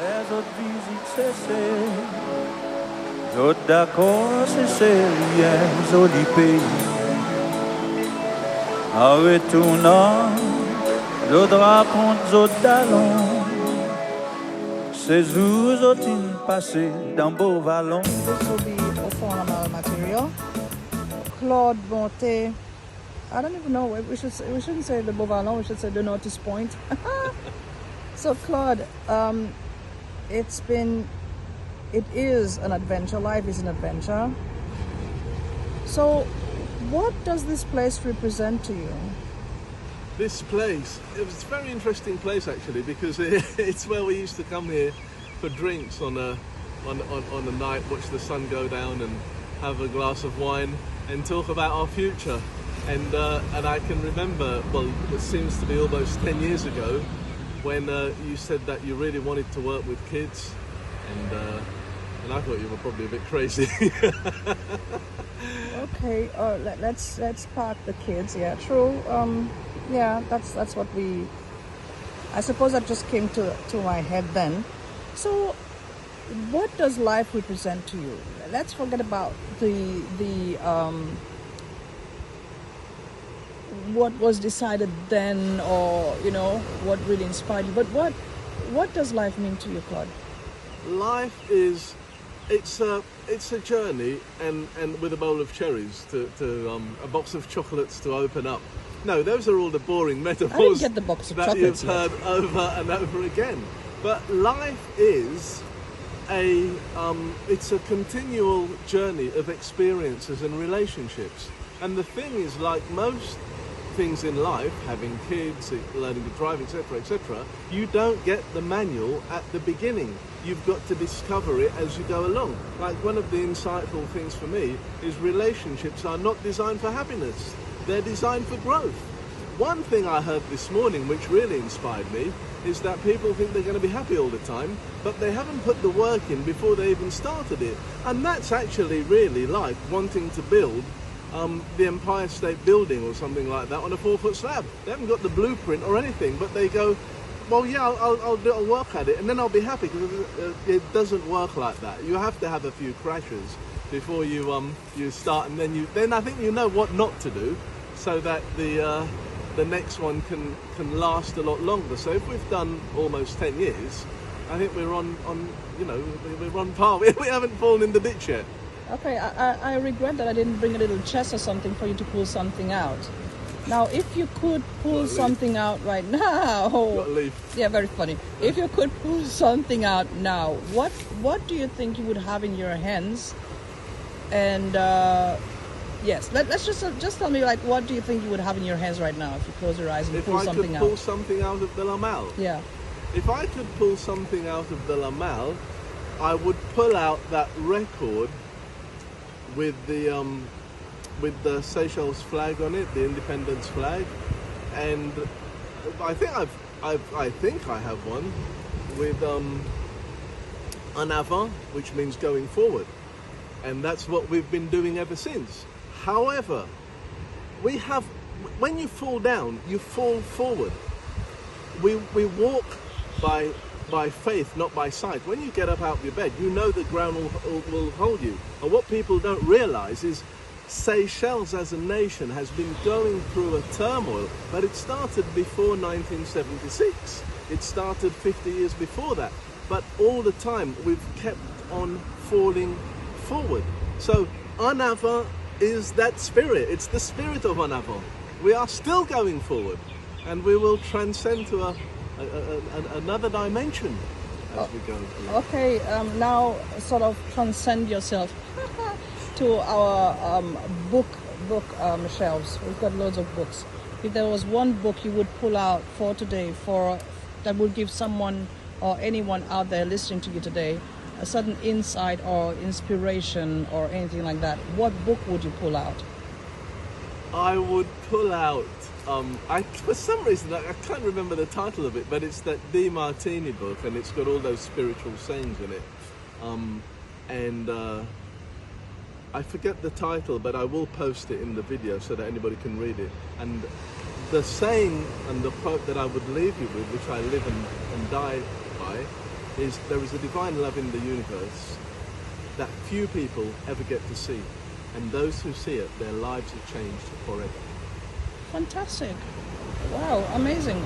Les autres visites, c'est d'autres d'accord, c'est rien, joli pays. En retournant, d'autres racontent, d'autres d'allons. Ces jours, d'autres passés dans beau vallon. This will be a Fon Lamal material. Claude Bonte. I don't even know. We shouldn't say the Beauvalon. We should say the Notice Point. So Claude, it is an adventure. Life is an adventure. So, what does this place represent to you? This place, it was a very interesting place actually, because it's where we used to come here for drinks on a night, watch the sun go down and have a glass of wine and talk about our future. And I can remember, well, it seems to be almost 10 years ago, when you said that you really wanted to work with kids, and I thought you were probably a bit crazy. Okay, let's park the kids. Yeah, true. Yeah, that's what we. I suppose that just came to my head then. So, what does life represent to you? Let's forget about the what was decided then, or what really inspired you. But what does life mean to you, Claude? Life is, it's a journey, and with a bowl of cherries to a box of chocolates to open up. No, those are all the boring metaphors I didn't get the box of that chocolates you've heard over and over again. But life is it's a continual journey of experiences and relationships. And the thing is, like most things in life, having kids, learning to drive, etc., etc., you don't get the manual at the beginning. You've got to discover it as you go along. Like, one of the insightful things for me is relationships are not designed for happiness. They're designed for growth. One thing I heard this morning which really inspired me is that people think they're going to be happy all the time, but they haven't put the work in before they even started it. And that's actually really like wanting to build the Empire State Building or something like that on a 4-foot slab. They haven't got the blueprint or anything, but they go, well, yeah, I'll work at it and then I'll be happy, because it doesn't work like that. You have to have a few crashes before you start, and then I think you know what not to do, so that the next one can last a lot longer. So if we've done almost 10 years, I think we're on we're on par. We haven't fallen in the ditch yet. Okay, I regret that I didn't bring a little chest or something for you to pull something out. Now, if you could pull something out right now, Got a leaf. Yeah, very funny. If you could pull something out now, what do you think you would have in your hands? And yes, let's just tell me, like, what do you think you would have in your hands right now if you close your eyes and pull something out? If I could pull something out of the Lamal? Yeah. If I could pull something out of the Lamal, I would pull out that record with the Seychelles flag on it, the independence flag, and I think I have one with en avant, which means going forward, and that's what we've been doing ever since. However, when you fall down, you fall forward. We walk by faith, not by sight. When you get up out of your bed, you know the ground will hold you. And what people don't realize is Seychelles as a nation has been going through a turmoil, but it started before 1976. It started 50 years before that. But all the time, we've kept on falling forward. So, en avant is that spirit. It's the spirit of en avant. We are still going forward, and we will transcend to another dimension as we go through. Okay, now sort of transcend yourself to our book shelves. We've got loads of books. If there was one book you would pull out for today, that would give someone or anyone out there listening to you today a certain insight or inspiration or anything like that, what book would you pull out? I would pull out, for some reason, I can't remember the title of it, but it's that De Martini book, and it's got all those spiritual sayings in it. I forget the title, but I will post it in the video so that anybody can read it. And the saying and the quote that I would leave you with, which I live and die by, is there is a divine love in the universe that few people ever get to see. And those who see it, their lives have changed forever. Fantastic. Wow, amazing.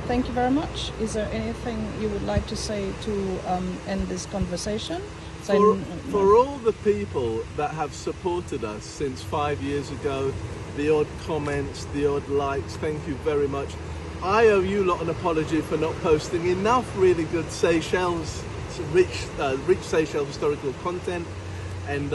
Thank you very much. Is there anything you would like to say to end this conversation? For all the people that have supported us since 5 years ago, the odd comments, the odd likes, thank you very much. I owe you lot an apology for not posting enough really good Seychelles, rich Seychelles historical content. And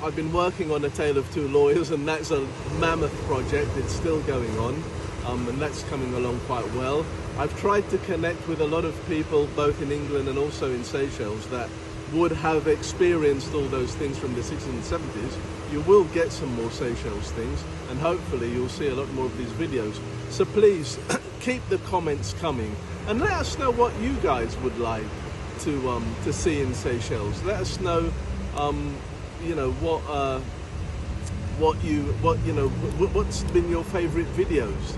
I've been working on A Tale of Two Lawyers, and that's a mammoth project. It's still going on, and that's coming along quite well. I've tried to connect with a lot of people, both in England and also in Seychelles, that would have experienced all those things from the 60s and 70s. You will get some more Seychelles things, and hopefully you'll see a lot more of these videos. So please, keep the comments coming, and let us know what you guys would like to see in Seychelles. Let us know, you know, what's been your favourite videos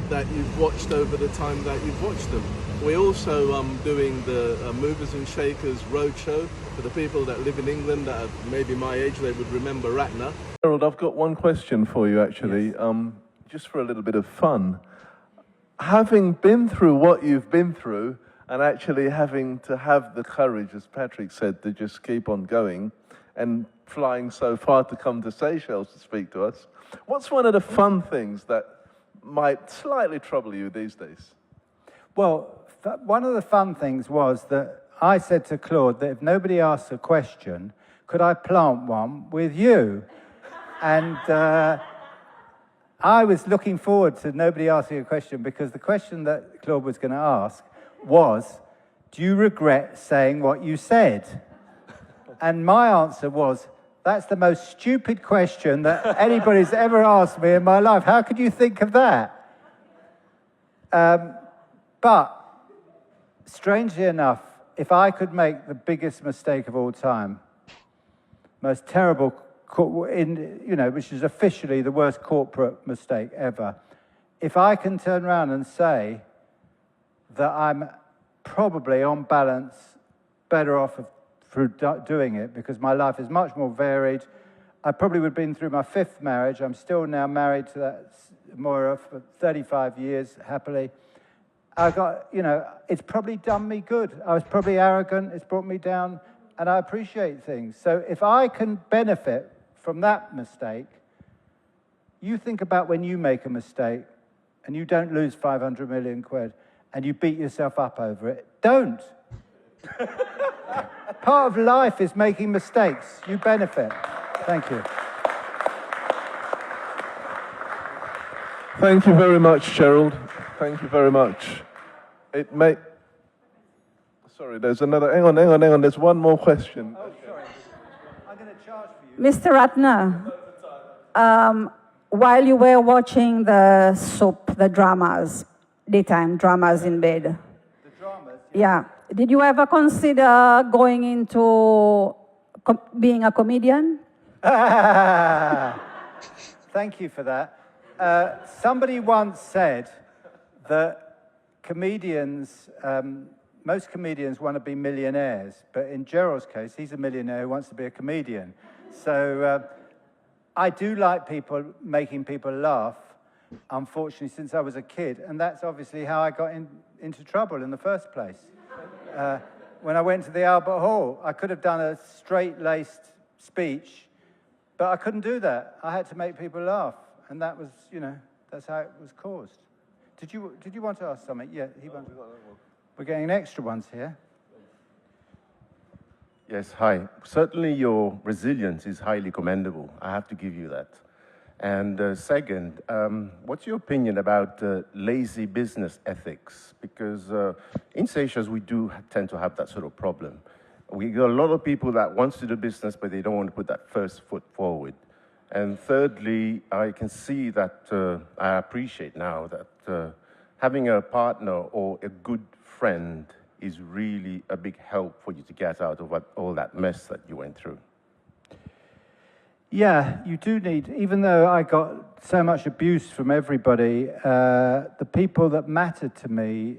that you've watched over the time that you've watched them. We're also doing the Movers and Shakers Roadshow for the people that live in England that are maybe my age. They would remember Ratner. Gerald, I've got one question for you, actually, yes. Just for a little bit of fun. Having been through what you've been through, and actually having to have the courage, as Patrick said, to just keep on going, and flying so far to come to Seychelles to speak to us, what's one of the fun things that might slightly trouble you these days? Well, one of the fun things was that I said to Claude that if nobody asks a question, could I plant one with you? And I was looking forward to nobody asking a question, because the question that Claude was going to ask was, do you regret saying what you said? And my answer was, that's the most stupid question that anybody's ever asked me in my life. How could you think of that? But strangely enough, if I could make the biggest mistake of all time, most terrible, which is officially the worst corporate mistake ever, if I can turn around and say that I'm probably, on balance, better off through doing it, because my life is much more varied. I probably would have been through my 5th marriage. I'm still now married to that Moira for 35 years, happily. I got, it's probably done me good. I was probably arrogant. It's brought me down, and I appreciate things. So if I can benefit from that mistake, you think about when you make a mistake and you don't lose 500 million quid and you beat yourself up over it. Don't. Part of life is making mistakes. You benefit. Thank you. Thank you very much, Gerald. Thank you very much. Sorry, there's another. Hang on. There's one more question. Oh, sorry. I'm going to charge for you. Mr. Ratner, while you were watching the soap, the dramas, daytime dramas in bed. The dramas? Yeah. Did you ever consider going into being a comedian? Thank you for that. Somebody once said that comedians, most comedians want to be millionaires, but in Gerald's case, he's a millionaire who wants to be a comedian. So I do like making people laugh, unfortunately, since I was a kid, and that's obviously how I got into trouble in the first place. When I went to the Albert Hall, I could have done a straight-laced speech, but I couldn't do that. I had to make people laugh, and that was, that's how it was caused. Did you want to ask something? Yeah, we're getting extra ones here. Yes, hi. Certainly your resilience is highly commendable. I have to give you that. And second, what's your opinion about lazy business ethics? Because in Seychelles, we do tend to have that sort of problem. We got a lot of people that wants to do business, but they don't want to put that first foot forward. And thirdly, I can see that, I appreciate now that having a partner or a good friend is really a big help for you to get out of all that mess that you went through. Yeah, you do need, even though I got so much abuse from everybody, the people that mattered to me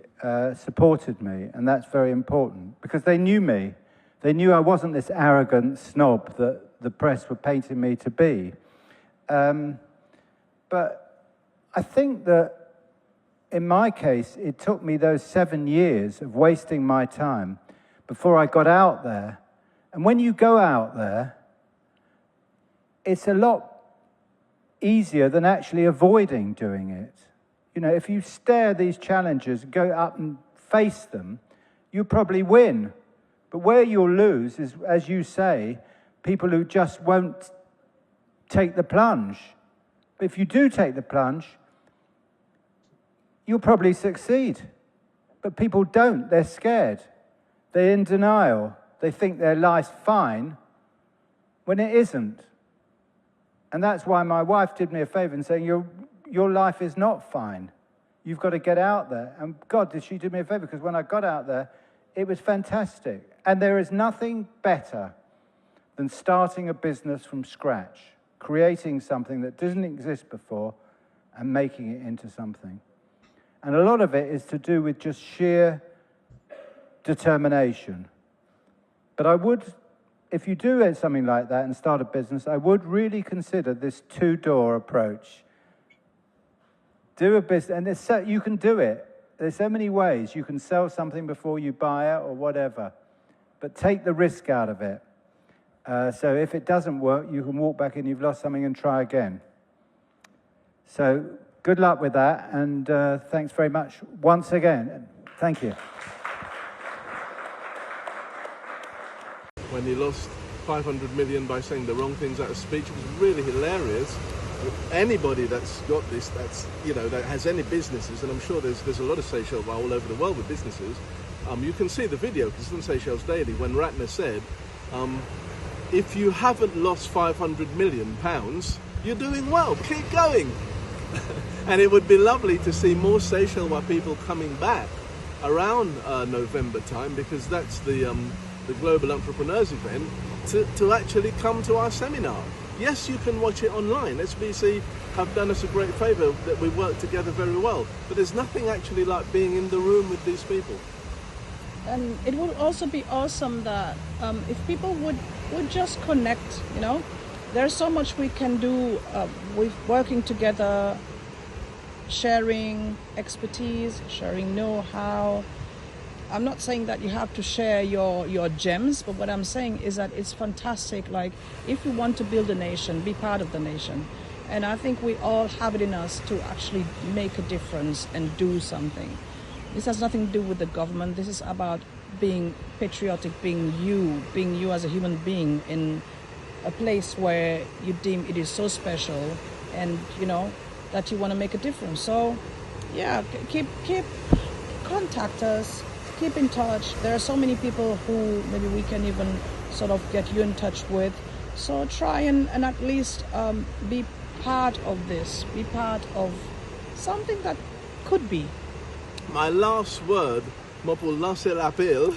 supported me, and that's very important, because they knew me. They knew I wasn't this arrogant snob that the press were painting me to be. But I think that in my case, it took me those 7 years of wasting my time before I got out there. And when you go out there, it's a lot easier than actually avoiding doing it. You know, if you stare these challenges, go up and face them, you'll probably win. But where you'll lose is, as you say, people who just won't take the plunge. But if you do take the plunge, you'll probably succeed. But people don't. They're scared. They're in denial. They think their life's fine when it isn't. And that's why my wife did me a favor in saying, your life is not fine. You've got to get out there. And God, did she do me a favor? Because when I got out there, it was fantastic. And there is nothing better than starting a business from scratch, creating something that doesn't exist before and making it into something. And a lot of it is to do with just sheer determination. But I would, if you do something like that and start a business, I would really consider this two-door approach. Do a business, and you can do it. There's so many ways. You can sell something before you buy it or whatever, but take the risk out of it. So if it doesn't work, you can walk back in, you've lost something, and try again. So good luck with that, and thanks very much once again. Thank you. When he lost 500 million by saying the wrong things at a speech, it was really hilarious. Anybody that's got this, that's, you know, that has any businesses, and I'm sure there's a lot of Seychelles all over the world with businesses, you can see the video, because it's on Seychelles Daily, when Ratner said, if you haven't lost 500 million pounds, you're doing well, keep going. And it would be lovely to see more Seychelles people coming back around November time, because that's the Global Entrepreneurs event, to actually come to our seminar. Yes, you can watch it online. SBC have done us a great favour that we work together very well. But there's nothing actually like being in the room with these people. And it would also be awesome that if people would just connect, you know. There's so much we can do with working together, sharing expertise, sharing know-how. I'm not saying that you have to share your gems, but what I'm saying is that it's fantastic. Like, if you want to build a nation, be part of the nation. And I think we all have it in us to actually make a difference and do something. This has nothing to do with the government. This is about being patriotic, being you as a human being in a place where you deem it is so special, and you know that you want to make a difference. So yeah, keep contact us. Keep in touch. There are so many people who maybe we can even sort of get you in touch with. So try and at least be part of this. Be part of something that could be. My last word, moi pour lancer l'appel,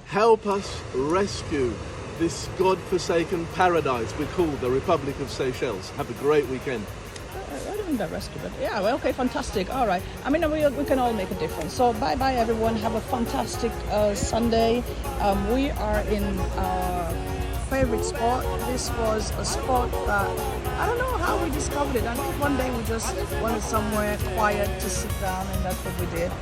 help us rescue this God-forsaken paradise we call the Republic of Seychelles. Have a great weekend. I don't mean that rescue, but yeah, well, okay, fantastic. All right. I mean, we can all make a difference. So bye-bye, everyone. Have a fantastic Sunday. We are in our favorite sport. This was a sport that, I don't know how we discovered it. I think one day we just wanted somewhere quiet to sit down, and that's what we did.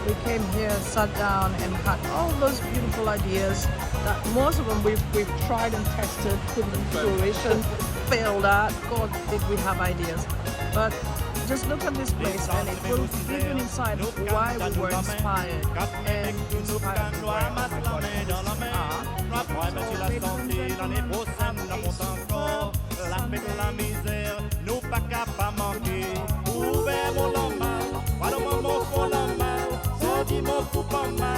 We came here, sat down, and had all those beautiful ideas that most of them we've tried and tested, put them to fruition, failed at. God, did we have ideas. But just look at this place, and it will give you an insight of why we were inspired and inspired to where our bodies are. Ouvert mon lamal, voilà mon fond lamal, ça dit mon fou pas mal.